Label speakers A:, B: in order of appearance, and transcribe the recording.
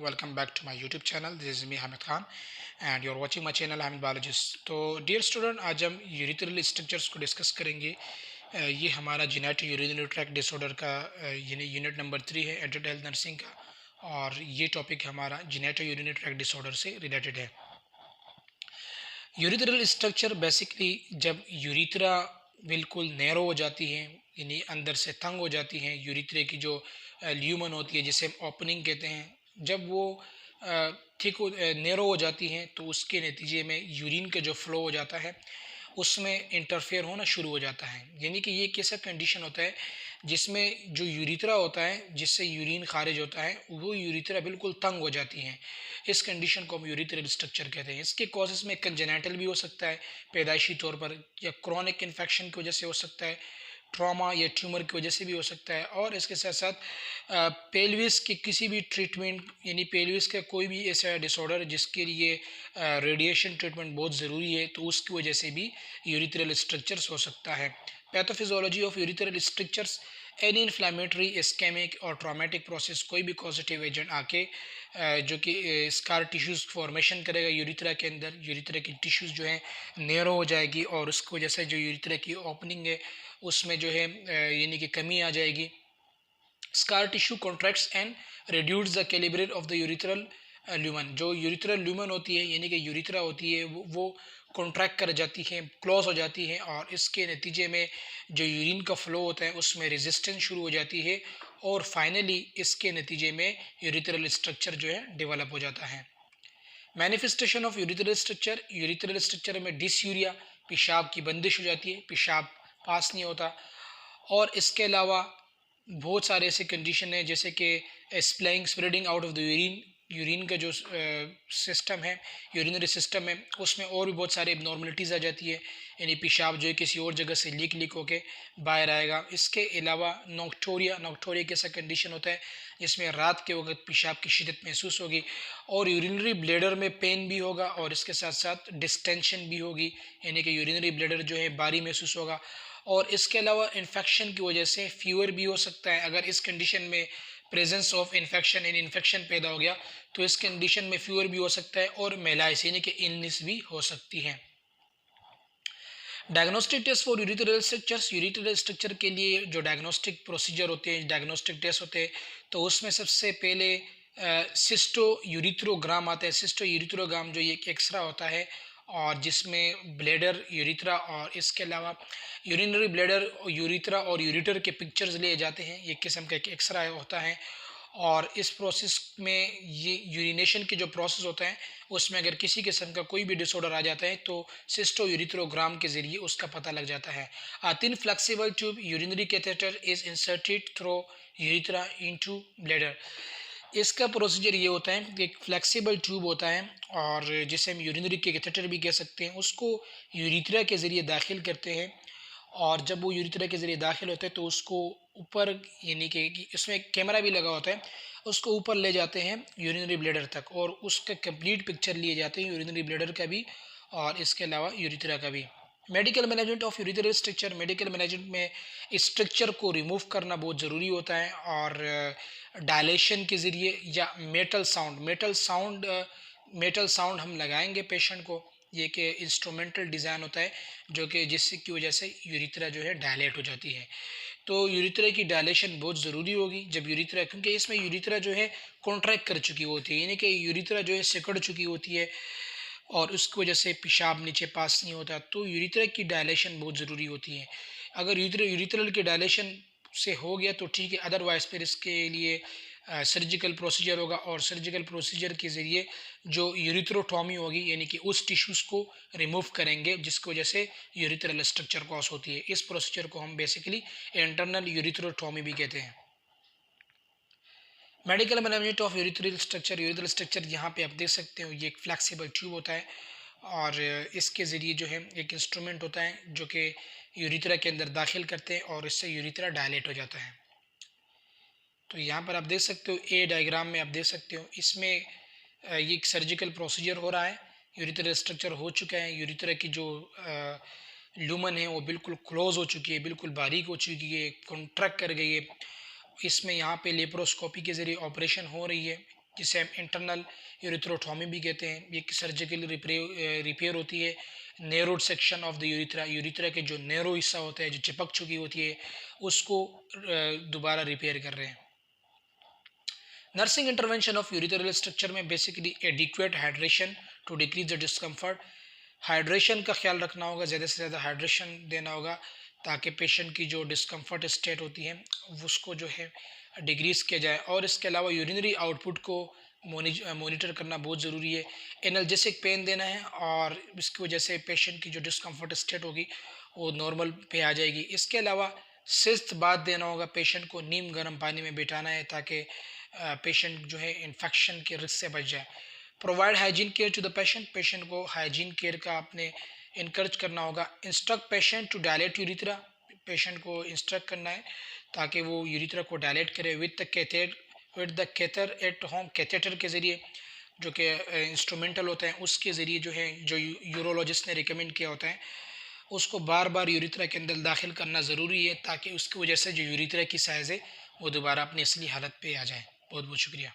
A: welcome back to my YouTube channel. This is me Hamid Khan and you're watching my channel Hamid Biologist. तो dear student, आज हम urethral structures को discuss करेंगे। ये हमारा genetic urinary tract disorder का unit number 3 है adult health nursing का, और ये टॉपिक हमारा जेनेटिक यूरिनरी ट्रैक्ट डिसऑर्डर से रिलेटेड है। यूरिथ्रल स्ट्रक्चर बेसिकली जब यूरिथ्रा बिल्कुल नैरो हो जाती है, यानी अंदर से तंग हो जाती हैं, यूरिथ्रे की जो ल्यूमन होती है जिसे हम ओपनिंग कहते हैं, जब वो ठीक हो नैरो हो जाती हैं तो उसके नतीजे में यूरिन का जो फ्लो हो जाता है उसमें इंटरफेयर होना शुरू हो जाता है। यानी कि ये कैसा कंडीशन होता है जिसमें जो यूरिथ्रा होता है जिससे यूरिन खारिज होता है वो यूरिथ्रा बिल्कुल तंग हो जाती हैं। इस कंडीशन को हम यूरिथ्रल स्ट्रक्चर कहते हैं। इसके कॉजेस में कंजेनेटल भी हो सकता है पैदाइशी तौर पर, या क्रॉनिक इन्फेक्शन की वजह से हो सकता है, ट्रॉमा या ट्यूमर की वजह से भी हो सकता है, और इसके साथ साथ पेल्विस की किसी भी ट्रीटमेंट, यानी पेल्विस का कोई भी ऐसा डिसऑर्डर जिसके लिए रेडिएशन ट्रीटमेंट बहुत ज़रूरी है, तो उसकी वजह से भी यूरिथ्रल स्ट्रक्चर्स हो सकता है। Pathophysiology of urethral strictures, any inflammatory, ischaemic और ट्रॉमेटिक प्रोसेस, कोई भी पॉजिटिव एजेंट आके जो कि स्कार टिश्यूज़ फॉर्मेशन करेगा यूरिथ्रा के अंदर, यूरिथ्रा की टिश्यूज़ जो है नैरो हो जाएगी और उसकी वजह से जो यूरिथ्रा की ओपनिंग है उसमें जो है यानी कि कमी आ जाएगी। Scar tissue contracts and reduce the calibrate of the urethral lumen. जो यूरिथ्रल ल्यूमन होती है यानी कि यूरिथ्रा होती है वो कॉन्ट्रैक्ट कर जाती है, क्लोज हो जाती है, और इसके नतीजे में जो यूरिन का फ्लो होता है उसमें रेजिस्टेंस शुरू हो जाती है, और फाइनली इसके नतीजे में यूरिथ्रल स्ट्रक्चर जो है डेवलप हो जाता है। Manifestation of urethral structure, urethral structure में डिसयूरिया, पेशाब की बंदिश हो जाती है, पेशाब पास नहीं होता, और इसके अलावा बहुत सारे ऐसे कंडीशन है जैसे कि splaying, spreading out of the urine, urine का जो सिस्टम है, यूरिनरी सिस्टम है, उसमें और भी बहुत सारे एबनॉर्मलिटीज़ आ जाती है, यानी पेशाब जो है किसी और जगह से लीक होके बाहर आएगा। इसके अलावा नॉक्टोरिया, नॉक्टोरिया कैसा कंडीशन होता है जिसमें रात के वक्त पेशाब की शिद्दत महसूस होगी, और यूरिनरी ब्लैडर में पेन भी होगा, और इसके साथ साथ डिस्टेंशन भी होगी, यानी कि यूरिनरी ब्लैडर जो है भारी महसूस होगा, और इसके अलावा इन्फेक्शन की वजह से फीवर भी हो सकता है। अगर इस कंडीशन में presence of infection, in infection पैदा हो गया तो इस कंडीशन में फीवर भी हो सकता है, और मेलाइस यानी कि इलनेस भी हो सकती है। Diagnostic test for urethral strictures, urethral stricture के लिए जो डायग्नोस्टिक प्रोसीजर होते हैं, डायग्नोस्टिक टेस्ट होते हैं, तो उसमें सबसे पहले सिस्टो यूरिथ्रोग्राम आता है। सिस्टो यूरिथ्रोग्राम जो ये एक एक्सरा होता है, और जिसमें ब्लैडर, यूरिथ्रा और इसके अलावा यूरिनरी ब्लैडर, यूरिथ्रा और यूरिटर के पिक्चर्स लिए जाते हैं। ये किस्म का एक एक्सरा होता है, और इस प्रोसेस में ये यूरिनेशन की जो प्रोसेस होता है उसमें अगर किसी किस्म का कोई भी डिसऑर्डर आ जाता है तो सिस्टो यूरिथ्रोग्राम के ज़रिए उसका पता लग जाता है। Thin flexible tube urinary catheter is inserted through urethra into bladder. इसका प्रोसीजर ये होता है कि एक फ्लेक्सिबल ट्यूब होता है, और जिसे हम यूरिनरी कैथेटर भी कह सकते हैं, उसको यूरिथ्रा के ज़रिए दाखिल करते हैं, और जब वो यूरिथ्रा के ज़रिए दाखिल होता है तो उसको ऊपर, यानी कि इसमें एक कैमरा भी लगा होता है, उसको ऊपर ले जाते हैं यूरिनरी ब्लैडर तक, और उसका कंप्लीट पिक्चर लिए जाते हैं यूरिनरी ब्लैडर का भी और इसके अलावा यूरिथ्रा का भी। Medical management of urethral structure, medical management में स्ट्रक्चर को रिमूव करना बहुत ज़रूरी होता है, और डायलेशन के ज़रिए या मेटल साउंड हम लगाएंगे पेशेंट को। ये कि इंस्ट्रूमेंटल डिज़ाइन होता है जो कि जिससे की वजह से यूरिथ्रा जो है डायलेट हो जाती है। तो यूरिथ्रा की डायलेशन बहुत ज़रूरी होगी जब यूरिथ्रा, क्योंकि इसमें यूरिथ्रा जो है कॉन्ट्रैक्ट कर चुकी होती है, यानी कि यूरिथ्रा जो है सिकुड़ चुकी होती है, और उसकी वजह से पेशाब नीचे पास नहीं होता, तो यूरिथ्रा की डायलेशन बहुत ज़रूरी होती है। अगर यूरिथ्रल की डायलेशन से हो गया तो ठीक है, अदरवाइज़ फिर इसके लिए सर्जिकल प्रोसीजर होगा, और सर्जिकल प्रोसीजर के ज़रिए जो यूरिथ्रोटॉमी होगी, यानी कि उस टिश्यूज़ को रिमूव करेंगे जिसकी वजह से यूरिथ्रल स्ट्रक्चर कॉज होती है। इस प्रोसीजर को हम बेसिकली इंटरनल यूरिथ्रोटॉमी भी कहते हैं। Medical management of urethral structure, urethral structure यहाँ पे आप देख सकते हो, ये एक फ्लेक्सिबल ट्यूब होता है, और इसके ज़रिए जो है एक इंस्ट्रूमेंट होता है जो कि यूरिथ्रा के अंदर दाखिल करते हैं, और इससे यूरिथ्रा डायलेट हो जाता है। तो यहाँ पर आप देख सकते हो, ए डायग्राम में आप देख सकते हो, इसमें ये एक सर्जिकल प्रोसीजर हो रहा है, यूरिथ्रल स्ट्रक्चर हो चुका है, यूरिथ्रा की जो ल्यूमन है वो बिल्कुल क्लोज हो चुकी है, बिल्कुल बारीक हो चुकी है, कॉन्ट्रैक्ट कर गई है। इसमें यहाँ पे लेप्रोस्कोपी के ज़रिए ऑपरेशन हो रही है, जिसे हम इंटरनल यूरिथ्रोटॉमी भी कहते हैं। ये सर्जिकल रिपेयर होती है narrowed section of the urethra, urethra के जो नैरो हिस्सा होता है, जो चिपक चुकी होती है, उसको दोबारा रिपेयर कर रहे हैं। Nursing intervention of urethral structure में basically adequate hydration to decrease the discomfort. Hydration का ख्याल रखना होगा, ज़्यादा से ज़्यादा हाइड्रेशन देना होगा ताकि पेशेंट की जो डिस्कम्फर्ट स्टेट होती है उसको जो है डिक्रीज किया जाए। और इसके अलावा यूरिनरी आउटपुट को मोनिटर करना बहुत ज़रूरी है। एनाल्जेसिक पेन देना है और इसकी वजह से पेशेंट की जो डिस्कम्फर्ट स्टेट होगी वो नॉर्मल पे आ जाएगी। इसके अलावा सिस्त बात देना होगा, पेशेंट को नीम गर्म पानी में बिठाना है ताकि पेशेंट जो है इन्फेक्शन के रिस्क से बच जाए। Provide hygiene care to the patient, पेशेंट को हाइजीन केयर का आपने इनकरेज करना होगा। Instruct patient to dilate urethra, patient को इंस्ट्रक्ट करना है ताकि वो यूरिथ्रा को डायलेट करे with the catheter at home, catheter के ज़रिए, जो कि इंस्ट्रूमेंटल होता है, उसके ज़रिए जो है, जो यूरोलॉजिस्ट ने रिकमेंड किया होता है, उसको बार बार यूरिथ्रा के अंदर दाखिल करना ज़रूरी है ताकि उसकी वजह से जो यूरिथ्रा की साइज़ है वो दोबारा अपनी असली हालत पे आ जाए। बहुत बहुत शुक्रिया।